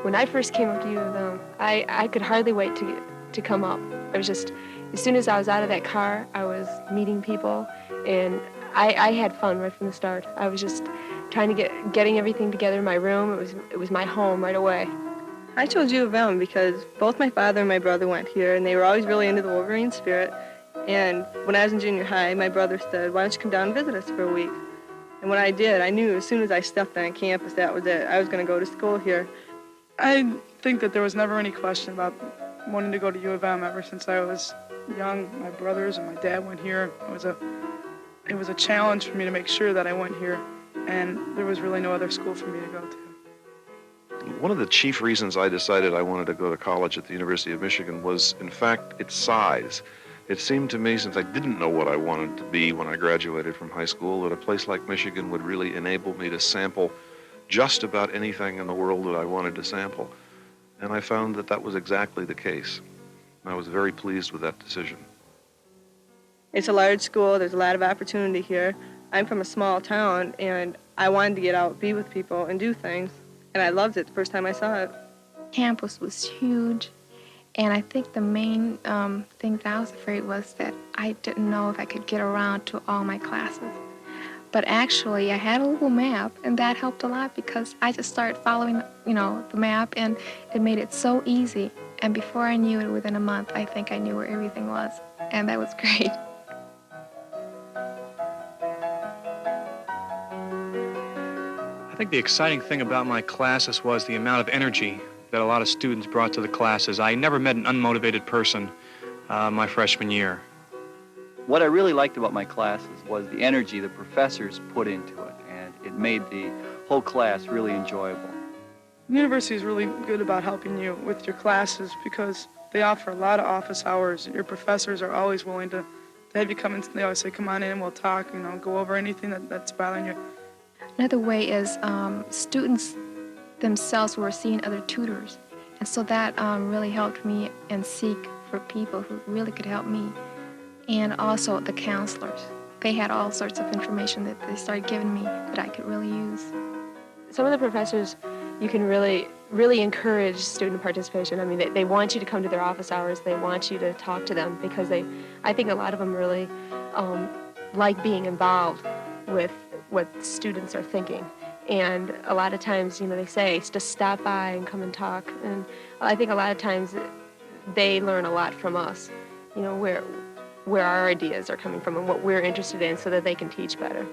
When I first came up to U of M, I could hardly wait to come up. I was just, as soon as I was out of that car, I was meeting people, and I had fun right from the start. I was just trying to getting everything together in my room. It was my home right away. I chose U of M because both my father and my brother went here, and they were always really into the Wolverine spirit. And when I was in junior high, my brother said, "Why don't you come down and visit us for a week?" And when I did, I knew as soon as I stepped on campus, that was it. I was going to go to school here. I think that there was never any question about wanting to go to U of M ever since I was young. My brothers and my dad went here. It was a challenge for me to make sure that I went here, and there was really no other school for me to go to. One of the chief reasons I decided I wanted to go to college at the University of Michigan was, in fact, its size. It seemed to me, since I didn't know what I wanted to be when I graduated from high school, that a place like Michigan would really enable me to sample just about anything in the world that I wanted to sample. And I found that that was exactly the case. I was very pleased with that decision. It's a large school. There's a lot of opportunity here. I'm from a small town, and I wanted to get out, be with people, and do things. And I loved it the first time I saw it. Campus was huge, and I think the main thing that I was afraid was that I didn't know if I could get around to all my classes. But actually, I had a little map, and that helped a lot because I just started following, the map, and it made it so easy. And before I knew it, within a month, I think I knew where everything was, and that was great. I think the exciting thing about my classes was the amount of energy that a lot of students brought to the classes. I never met an unmotivated person my freshman year. What I really liked about my classes was the energy the professors put into it, and it made the whole class really enjoyable. The university is really good about helping you with your classes because they offer a lot of office hours. Your professors are always willing to have you come in. They always say, "Come on in and we'll talk, go over anything that's bothering you." Another way is students themselves were seeing other tutors, and so that really helped me and seek for people who really could help me. And also the counselors. They had all sorts of information that they started giving me that I could really use. Some of the professors, you can really encourage student participation. I mean, they want you to come to their office hours. They want you to talk to them because I think a lot of them really like being involved with what students are thinking. And a lot of times, they say, just stop by and come and talk. And I think a lot of times they learn a lot from us, where our ideas are coming from and what we're interested in so that they can teach better.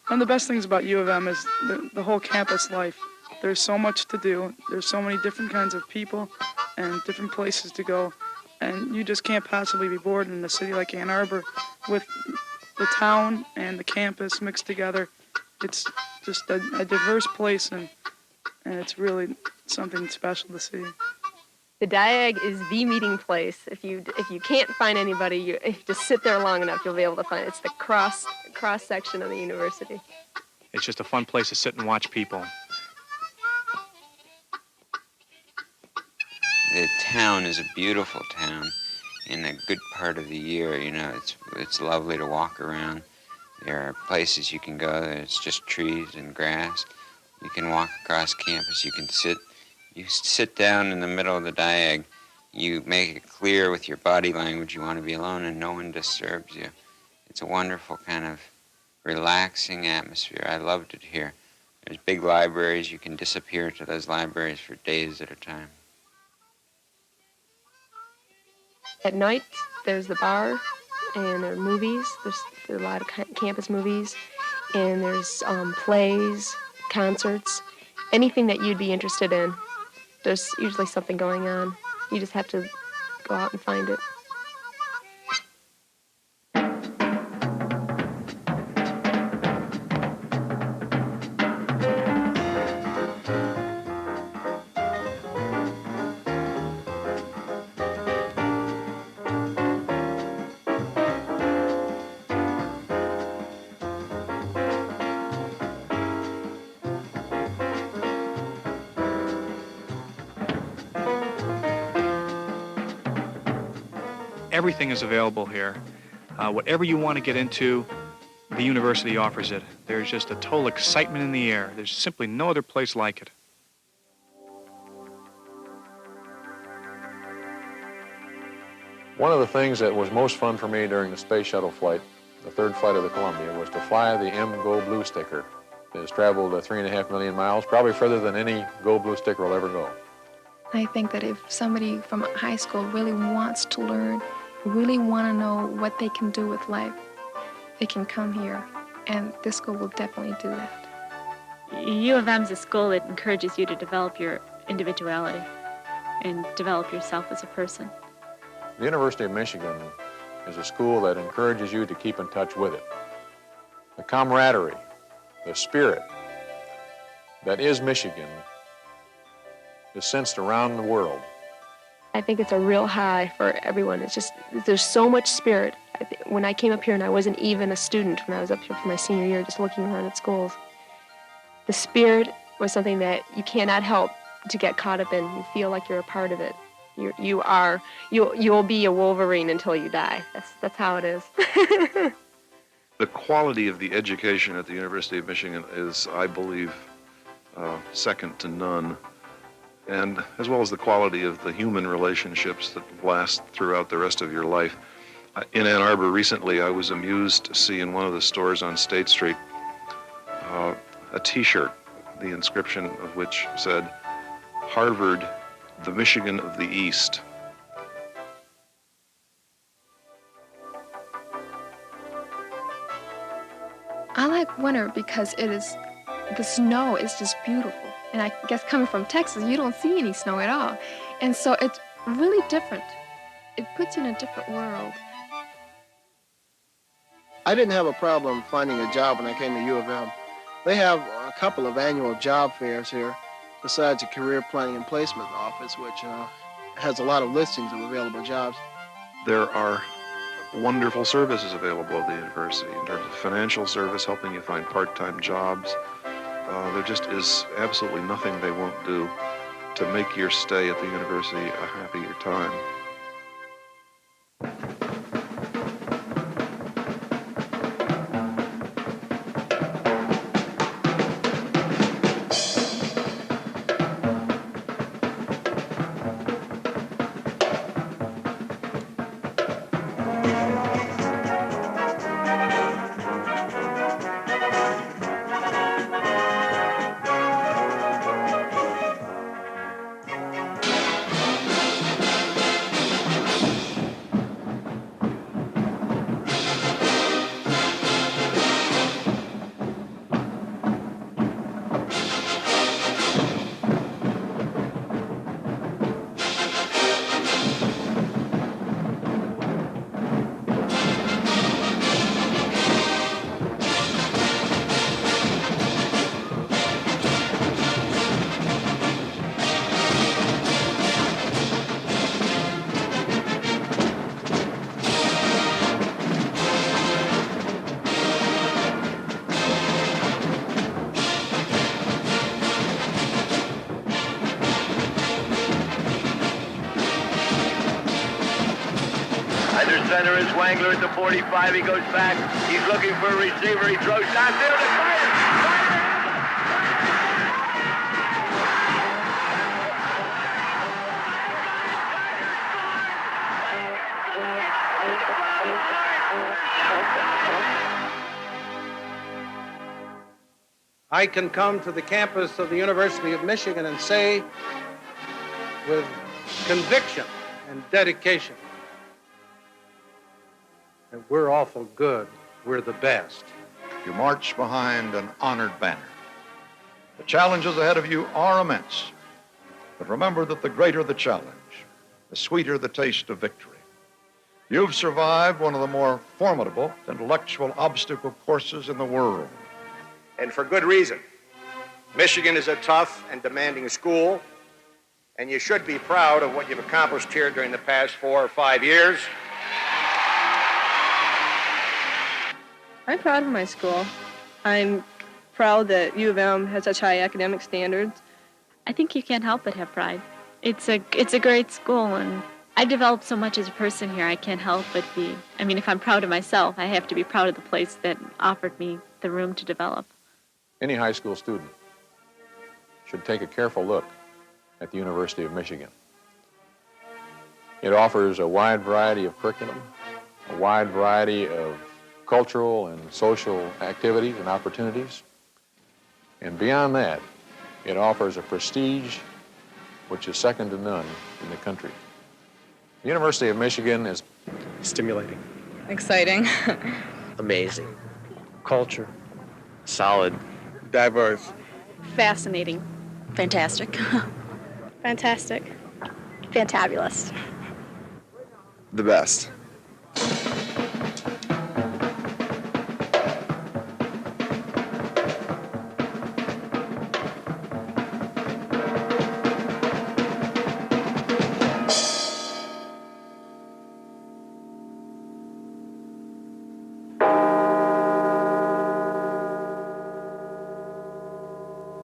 One of the best things about U of M is the whole campus life. There's so much to do. There's so many different kinds of people and different places to go. And you just can't possibly be bored in a city like Ann Arbor with the town and the campus mixed together. It's just a diverse place, and it's really something special to see. The Diag is the meeting place. If you can't find anybody, if you just sit there long enough, you'll be able to find it. It's the cross section of the university. It's just a fun place to sit and watch people. The town is a beautiful town in a good part of the year. It's lovely to walk around. There are places you can go. It's just trees and grass. You can walk across campus. You sit down in the middle of the diag. You make it clear with your body language you want to be alone and no one disturbs you. It's a wonderful kind of relaxing atmosphere. I loved it here. There's big libraries. You can disappear to those libraries for days at a time. At night, there's the bar, and there are movies. There's a lot of campus movies, and there's plays, concerts, anything that you'd be interested in. There's usually something going on. You just have to go out and find it. everything is available here. Whatever you want to get into, the university offers it. There's just a total excitement in the air. There's simply no other place like it. One of the things that was most fun for me during the space shuttle flight, the third flight of the Columbia, was to fly the M Go Blue sticker. It has traveled 3.5 million miles, probably further than any Go Blue sticker will ever go. I think that if somebody from high school really wants to learn, really want to know what they can do with life, they can come here, and this school will definitely do that. U of M is a school that encourages you to develop your individuality and develop yourself as a person. The University of Michigan is a school that encourages you to keep in touch with it. The camaraderie, the spirit that is Michigan is sensed around the world. I think it's a real high for everyone. It's just, there's so much spirit. When I came up here and I wasn't even a student, when I was up here for my senior year, just looking around at schools, the spirit was something that you cannot help to get caught up in. You feel like you're a part of it. You'll be a Wolverine until you die. That's how it is. The quality of the education at the University of Michigan is, I believe, second to none, and as well as the quality of the human relationships that last throughout the rest of your life. In Ann Arbor recently, I was amused to see in one of the stores on State Street a T-shirt, the inscription of which said, "Harvard, the Michigan of the East." I like winter because the snow is just beautiful. And I guess coming from Texas, you don't see any snow at all. And so it's really different. It puts you in a different world. I didn't have a problem finding a job when I came to U of M. They have a couple of annual job fairs here, besides a career planning and placement office, which has a lot of listings of available jobs. There are wonderful services available at the university in terms of financial service, helping you find part-time jobs. There just is absolutely nothing they won't do to make your stay at the university a happier time. Center is Wangler at the 45. He goes back. He's looking for a receiver. He throws downfield to fire. I can come to the campus of the University of Michigan and say with conviction and dedication that we're awful good, we're the best. You march behind an honored banner. The challenges ahead of you are immense, but remember that the greater the challenge, the sweeter the taste of victory. You've survived one of the more formidable intellectual obstacle courses in the world. And for good reason. Michigan is a tough and demanding school, and you should be proud of what you've accomplished here during the past 4 or 5 years. I'm proud of my school. I'm proud that U of M has such high academic standards. I think you can't help but have pride. It's a great school, and I developed so much as a person here, I can't help but be, I mean, if I'm proud of myself, I have to be proud of the place that offered me the room to develop. Any high school student should take a careful look at the University of Michigan. It offers a wide variety of curriculum, a wide variety of cultural and social activities and opportunities. And beyond that, it offers a prestige which is second to none in the country. The University of Michigan is stimulating, exciting, amazing, culture, solid, diverse, fascinating, fantastic, fantastic, fantabulous, the best.